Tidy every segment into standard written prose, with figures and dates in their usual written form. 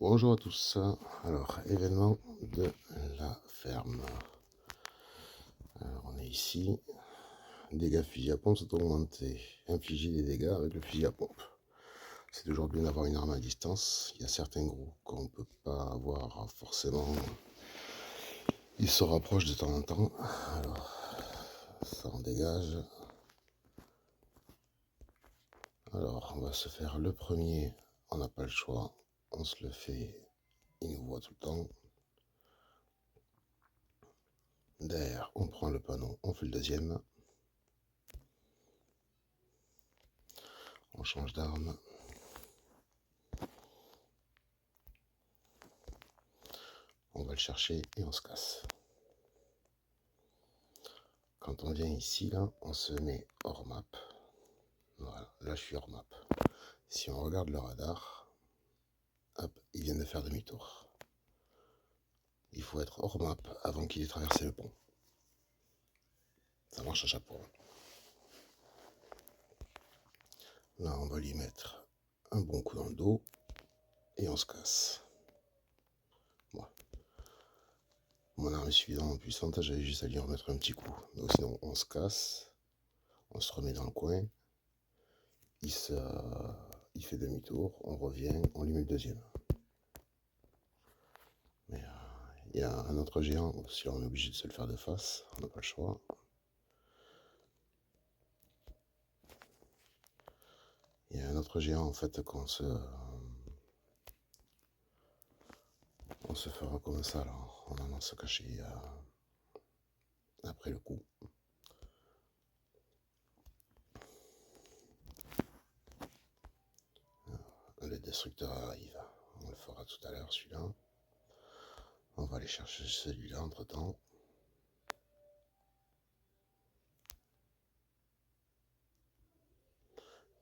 Bonjour à tous. Alors, événement de la ferme. Alors, on est ici. Dégâts fusil à pompe sont augmentés. Infliger des dégâts avec le fusil à pompe. C'est toujours bien d'avoir une arme à distance. Il y a certains groupes qu'on ne peut pas avoir forcément. Ils se rapprochent de temps en temps. Alors, ça en dégage. Alors, on va se faire le premier. On n'a pas le choix. On se le fait. Il nous voit tout le temps. Derrière, on prend le panneau. On fait le deuxième. On change d'arme. On va le chercher et on se casse. Quand on vient ici, là, on se met hors map. Voilà, là je suis hors map. Si on regarde le radar, hop, il vient de faire demi-tour. Il faut être hors map avant qu'il ait traversé le pont. Ça marche à chaque fois. Là, on va lui mettre un bon coup dans le dos et on se casse. Bon. Mon arme est suffisamment puissante, j'avais juste à lui remettre un petit coup. Donc sinon, on se casse, on se remet dans le coin, il fait demi-tour, on revient, on lui met le deuxième. Mais il y a un autre géant, si on est obligé de se le faire de face, on n'a pas le choix. Il y a un autre géant en fait qu'on se fera comme ça là, on en se cacher après le coup. Le destructeur arrive, on le fera tout à l'heure celui-là. On va aller chercher celui-là entre temps.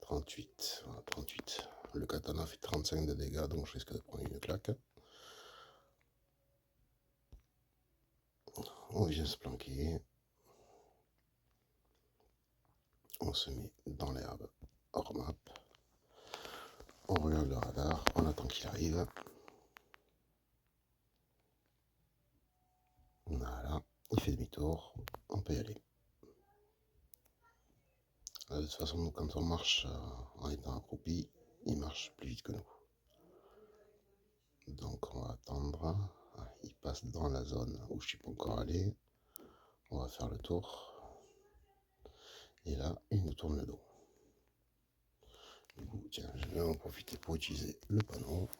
« 38, voilà, 38. Le katana fait 35 de dégâts, donc je risque de prendre une claque. On vient se planquer. On se met dans l'herbe, hors map. On regarde le radar, on attend qu'il arrive. Voilà, il fait demi-tour, on peut y aller. De toute façon, nous, quand on marche en étant accroupi, il marche plus vite que nous. Donc on va attendre. Il passe dans la zone où je suis pas encore allé. On va faire le tour. Et là, il nous tourne le dos. Du coup, tiens, je vais en profiter pour utiliser le panneau.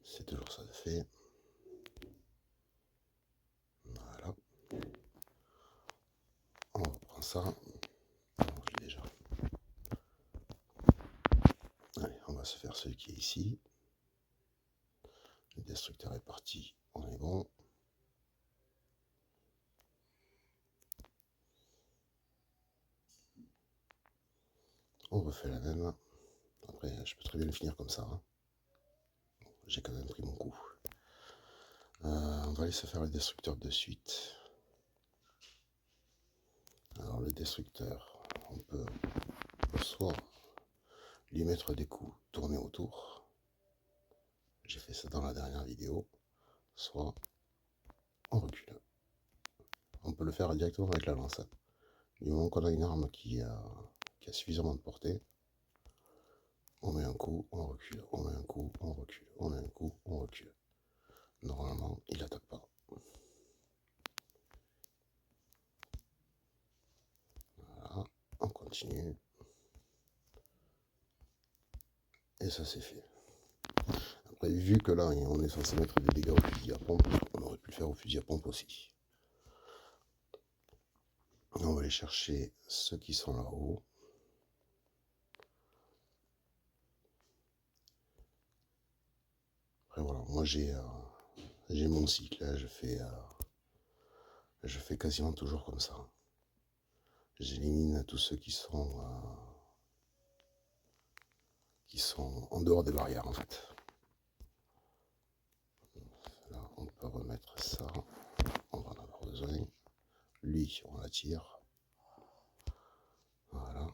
C'est toujours ça de fait. Voilà. On reprend ça. Non, je l'ai déjà. Allez, on va se faire celui qui est ici. Le destructeur est parti. On est bon. On refait la même. Après, je peux très bien le finir comme ça. Hein. J'ai quand même pris mon coup. On va aller se faire le destructeur de suite. Alors le destructeur, on peut soit lui mettre des coups, tourner autour. J'ai fait ça dans la dernière vidéo. Soit on recule. On peut le faire directement avec la lance. Du moment qu'on a une arme qui a suffisamment de portée, on met un coup, on recule, on met un coup, on recule, on met un coup, on recule. Normalement, il n'attaque pas. Voilà, on continue. Et ça c'est fait. Après, vu que là, on est censé mettre des dégâts au fusil à pompe, on aurait pu le faire au fusil à pompe aussi. On va aller chercher ceux qui sont là-haut. Après voilà, moi j'ai mon cycle, là, je fais quasiment toujours comme ça. J'élimine tous ceux qui sont en dehors des barrières en fait. Là, on peut remettre ça, on va en avoir besoin. Lui, on l'attire. Voilà.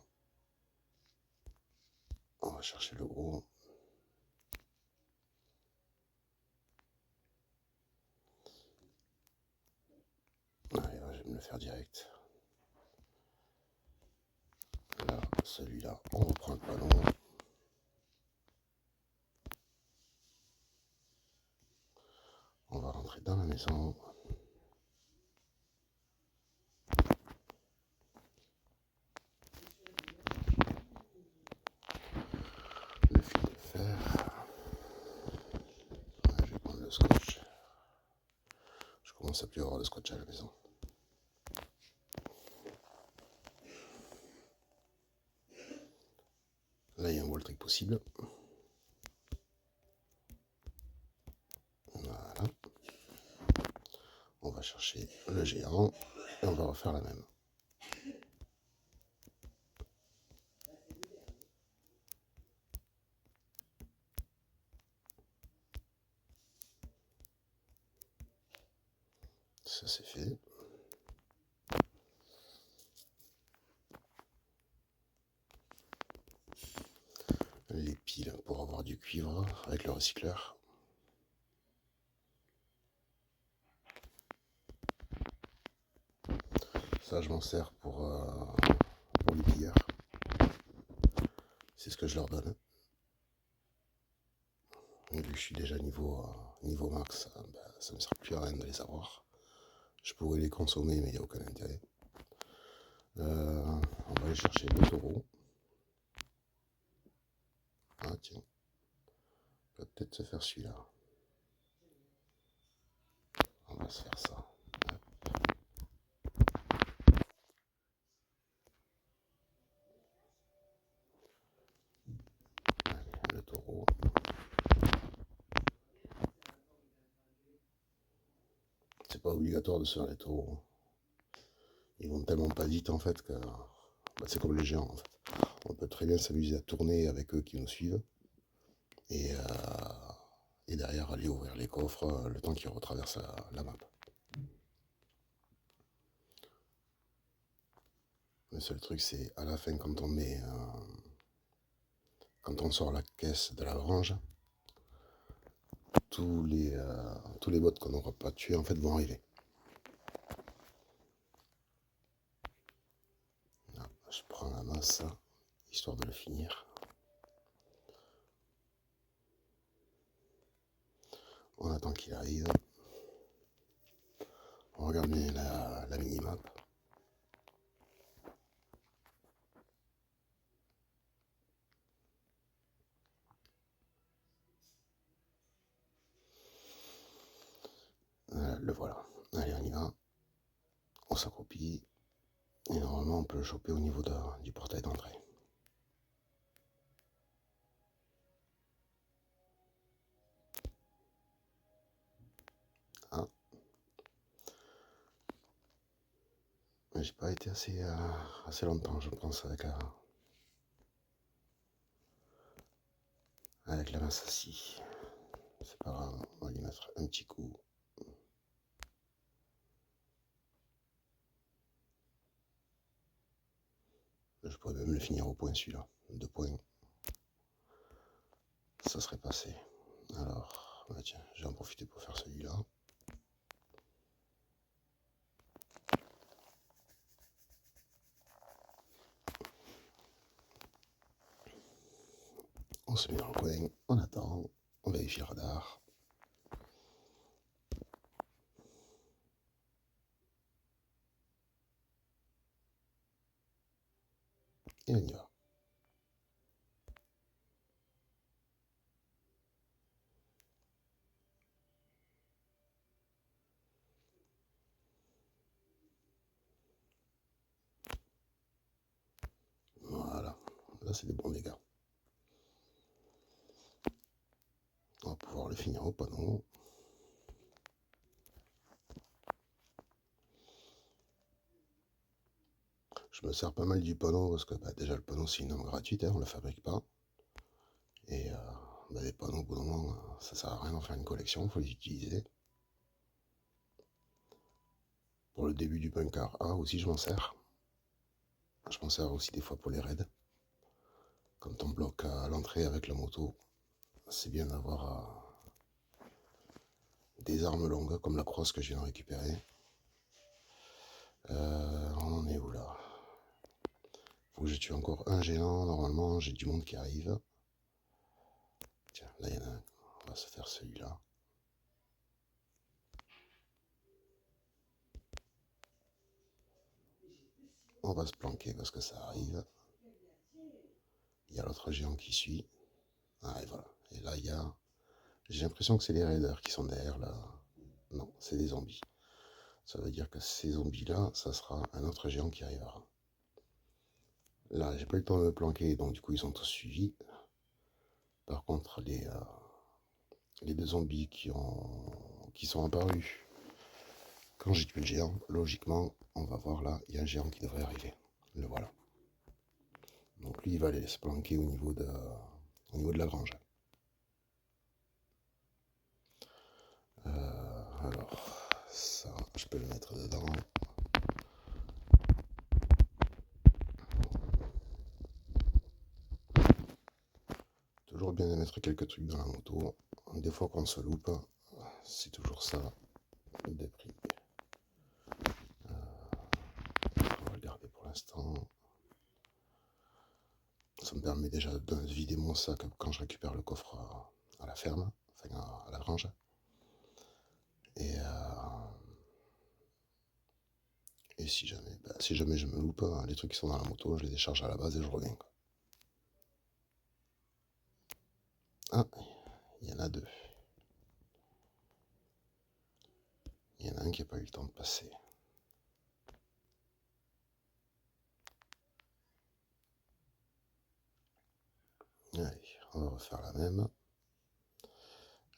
On va chercher le gros. faire direct. Là, celui-là, on reprend le panneau. On va rentrer dans la maison. Le fil de fer. Ouais, je vais prendre le scotch. Je commence à plus avoir de scotch à la maison. Là, il y a un wall trick possible. Voilà. On va chercher le géant et on va refaire la même. Ça c'est fait. Les piles pour avoir du cuivre avec le recycleur. Ça je m'en sers pour les pilleurs. C'est ce que je leur donne. Et vu que je suis déjà niveau max, ça ne me sert plus à rien de les avoir. Je pourrais les consommer mais il n'y a aucun intérêt. On va aller chercher le taureau. Ah tiens, on va peut-être se faire celui-là. On va se faire ça. Le taureau. C'est pas obligatoire de se faire les taureaux. Ils vont tellement pas vite en fait que c'est comme les géants en fait. On peut très bien s'amuser à tourner avec eux qui nous suivent et derrière aller ouvrir les coffres le temps qu'ils retraversent la map. Le seul truc c'est à la fin quand on sort la caisse de la grange, tous les bots qu'on n'aura pas tués en fait vont arriver. Là, je prends la masse histoire de le finir. On attend qu'il arrive. On regarde bien la minimap. Le voilà. Allez, on y va. On s'accroupit. Et normalement, on peut le choper au niveau du portail d'entrée. Ah. J'ai pas été assez longtemps, je pense, avec la masse assis. C'est pas grave, on va lui mettre un petit coup. Je pourrais même le finir au point celui-là. 2 points. Ça serait passé. Alors, bah tiens, je vais en profiter pour faire celui-là. On se met dans le coin, on attend, on vérifie le radar. Et on y va. Voilà, là c'est des bons dégâts. On va pouvoir le finir au panneau. Je me sers pas mal du panneau parce que déjà le panneau c'est une arme gratuite, on ne la fabrique pas. Et les panneaux, au bout d'un moment, ça sert à rien d'en faire une collection, il faut les utiliser. Pour le début du bunker A aussi je m'en sers. Je m'en sers aussi des fois pour les raids. Quand on bloque à l'entrée avec la moto, c'est bien d'avoir des armes longues comme la crosse que je viens de récupérer. On en est où là? Faut que je tue encore un géant. Normalement, j'ai du monde qui arrive. Tiens, là il y en a un. On va se faire celui-là. On va se planquer parce que ça arrive. Il y a l'autre géant qui suit. Ah, et voilà. Et là, il y a... J'ai l'impression que c'est les raiders qui sont derrière là. Non, c'est des zombies. Ça veut dire que ces zombies-là, ça sera un autre géant qui arrivera. Là, j'ai pas eu le temps de me planquer, donc du coup, ils sont tous suivis. Par contre, les deux zombies qui sont apparus quand j'ai tué le géant, logiquement, on va voir là, il y a un géant qui devrait arriver. Le voilà. Donc lui, il va aller se planquer au niveau de la grange. Alors, ça, je peux le mettre dedans. Toujours bien de mettre quelques trucs dans la moto. Des fois qu'on se loupe, c'est toujours ça de prix. On va le garder pour l'instant. Ça me permet déjà de vider mon sac quand je récupère le coffre à la ferme, enfin à la grange. Et si jamais je me loupe, les trucs qui sont dans la moto, je les décharge à la base et je reviens. Ah, il y en a deux. Il y en a un qui n'a pas eu le temps de passer. Allez, on va refaire la même.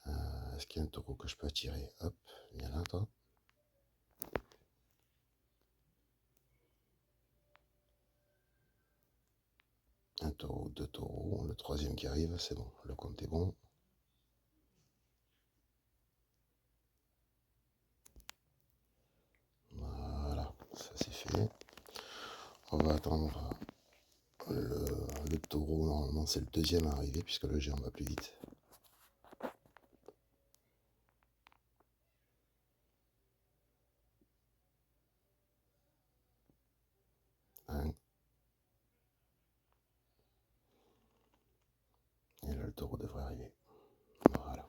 Est-ce qu'il y a un taureau que je peux attirer? Hop, viens là toi. Un taureau, deux taureaux. Le troisième qui arrive, c'est bon. Le compte est bon. Voilà, ça c'est fait. On va attendre le taureau. Normalement, c'est le deuxième à arriver puisque le géant va plus vite. Un. Et là, le taureau devrait arriver. Voilà.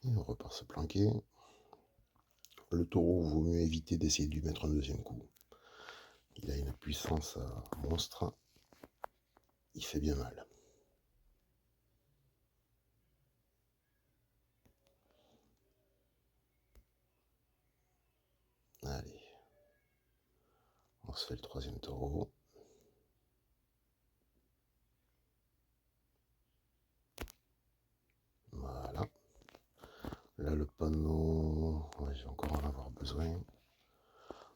Et on repart se planquer. Le taureau, vaut mieux éviter d'essayer de lui mettre un deuxième coup. Il a une puissance monstre. Il fait bien mal. Allez. On se fait le troisième taureau. Voilà. Là, le panneau, ouais, je vais encore en avoir besoin.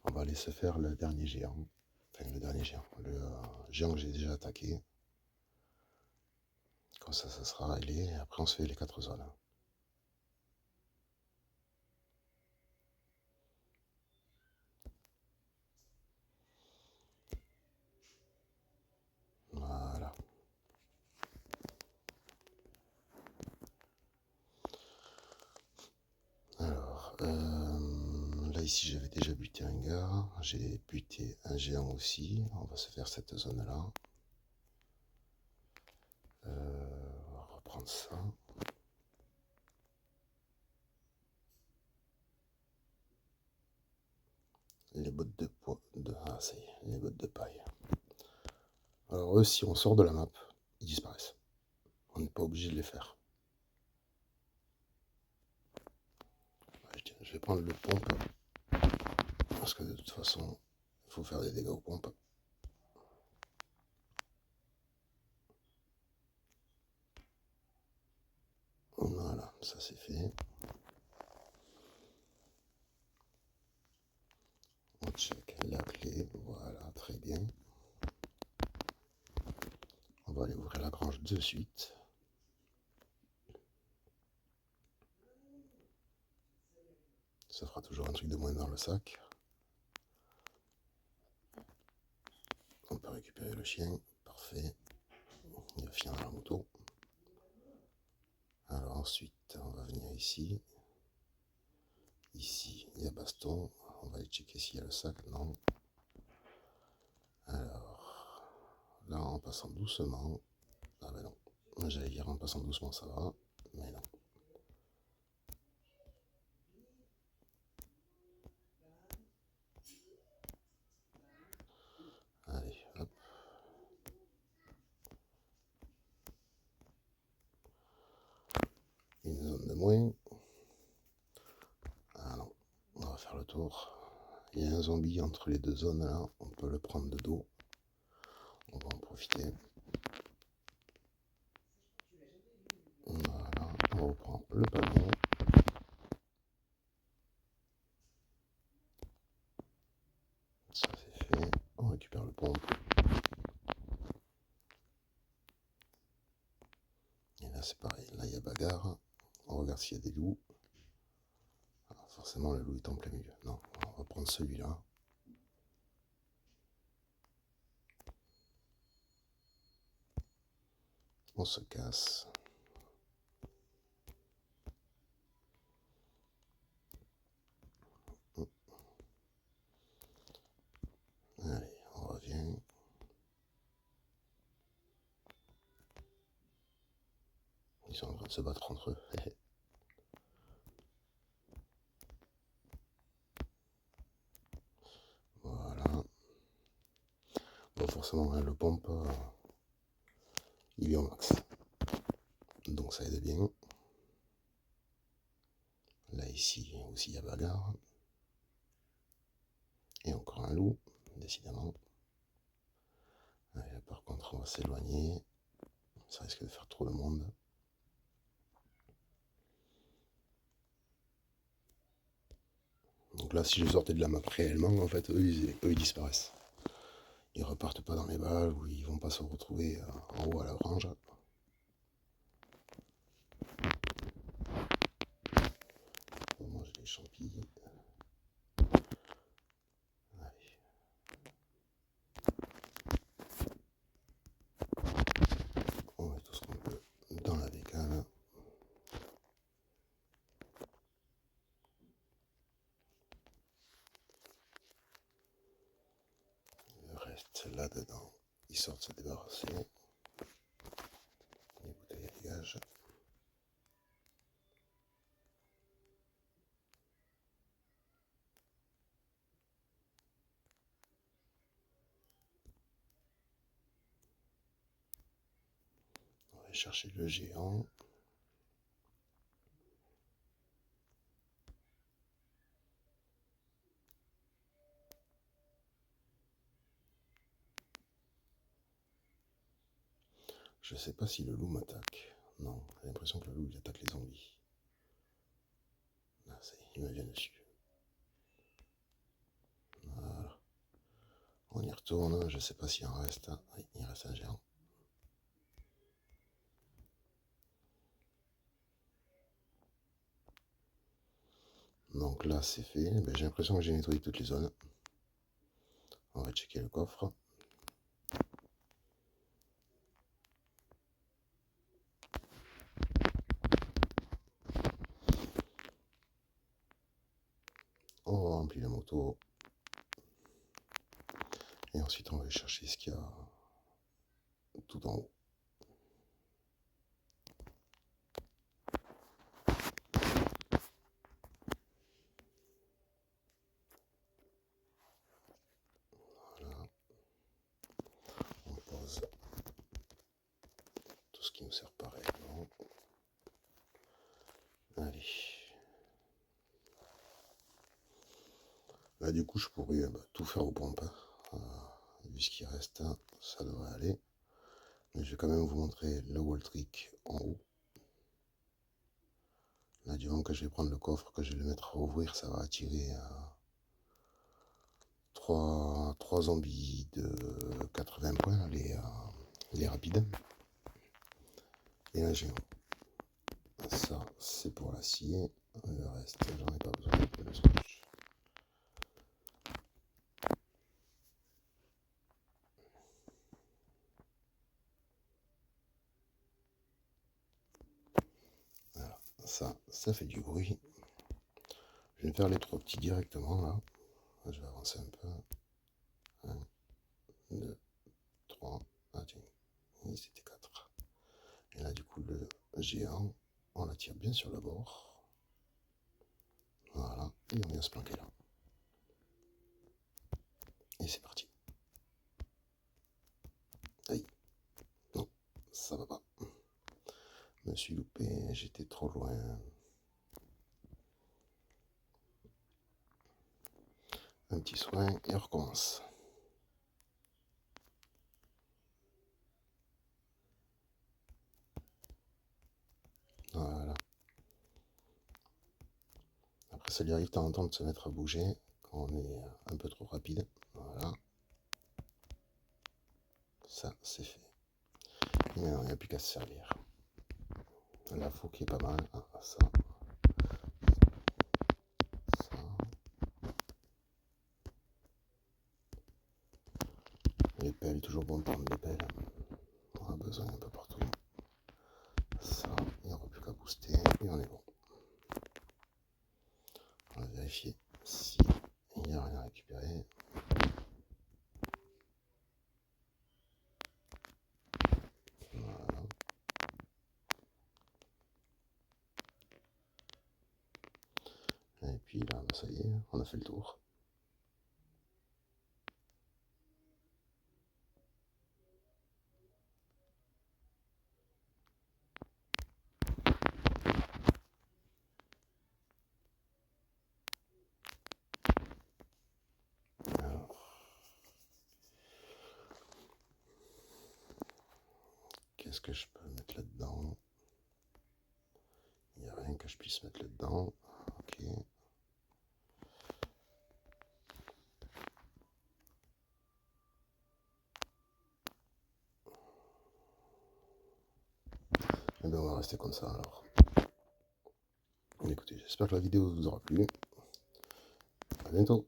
On va aller se faire le dernier géant. Enfin, le dernier géant. Le géant que j'ai déjà attaqué. Comme ça sera réglé. Et après, on se fait les 4 zones. Voilà. Alors, là, ici, j'avais déjà buté un gars. J'ai buté un géant aussi. On va se faire cette zone-là. On va reprendre ça. Les bottes de poids. Ah, ça y est, les bottes de paille. Alors, eux, si on sort de la map, ils disparaissent. On n'est pas obligé de les faire. Je vais prendre le pompe. Parce que de toute façon, il faut faire des dégâts aux pompes. Voilà, ça c'est fait. On check la clé. Voilà, très bien. On va aller ouvrir la grange de suite. Ça fera toujours un truc de moins dans le sac. récupérer le chien, parfait. Il va finir dans la moto. Alors ensuite, on va venir ici. Ici, il y a baston. On va aller checker s'il y a le sac. Non. Alors, là, en passant doucement. Ah ben non. J'allais dire en passant doucement, ça va. Mais non. Allez, hop. Une zone de moins. Ah non. On va faire le tour. Il y a un zombie entre les deux zones là. On peut le prendre de dos. On va en profiter. Voilà, on reprend le panneau. Ça c'est fait. On récupère le pompe. Et là c'est pareil. Là il y a bagarre. On regarde s'il y a des loups. Alors, forcément le loup est en plein milieu. Non, on va prendre celui-là. On se casse. Allez, on revient. Ils sont en train de se battre entre eux. Voilà. Bon, forcément, hein, le pompe, il est au max. Donc ça aide bien. Là, ici aussi, il y a bagarre. Et encore un loup, décidément. Allez, là, par contre, on va s'éloigner. Ça risque de faire trop de monde. Donc là, si je sortais de la map réellement, en fait, eux, ils disparaissent. Ils repartent pas dans les balles ou ils vont pas se retrouver en haut à la grange. On mange les champignons. Allez. On met tout ce qu'on peut dans la bécane. Le reste là-dedans, ils sortent se débarrasser. Les bouteilles à dégage. On va aller chercher le géant. Je sais pas si le loup m'attaque. Non, j'ai l'impression que le loup il attaque les zombies. Ah, ça y est, il me vient dessus. Voilà. On y retourne, je sais pas s'il en reste. Oui, il reste un géant. Donc là c'est fait, ben, j'ai l'impression que j'ai nettoyé toutes les zones. On va checker le coffre. On remplit la moto. Et ensuite on va aller chercher ce qu'il y a tout en haut. Voilà. On pose tout ce qui nous sert pas réellement. Allez. Là du coup je pourrais tout faire aux pompes. Vu ce qui reste, ça devrait aller. Mais je vais quand même vous montrer le wall trick en haut. Là du moment que je vais prendre le coffre, que je vais le mettre à ouvrir, ça va attirer 3 zombies de 80 points, les rapides. Et un géant. Ça, c'est pour l'acier. Le reste, j'en ai pas besoin de le scotch. ça fait du bruit. Je vais faire les 3 petits directement là. Je vais avancer un peu. 1, 2, 3. Ah tiens, c'était 4. Et là du coup le géant, on la tire bien sur le bord. Voilà, et on vient se planquer là. Et c'est parti. Aïe, non, ça va pas. Je me suis loupé, j'étais trop loin. Un petit soin et on recommence. Voilà. Après, ça lui arrive de temps en temps de se mettre à bouger quand on est un peu trop rapide. Voilà. Ça, c'est fait. Et maintenant, il n'y a plus qu'à se servir. La faux qui est pas mal. Ah, ça. Ça. Les pelles, toujours bon de prendre les pelles. On a besoin un peu partout. Ça, il n'y aura plus qu'à booster et on est bon. On va vérifier si il n'y a rien à récupérer. Voilà. Et puis là, ça y est, on a fait le tour. Alors, qu'est-ce que je peux mettre là-dedans? Il n'y a rien que je puisse mettre là-dedans. Ok. Et bien on va rester comme ça alors. Écoutez, j'espère que la vidéo vous aura plu. À bientôt.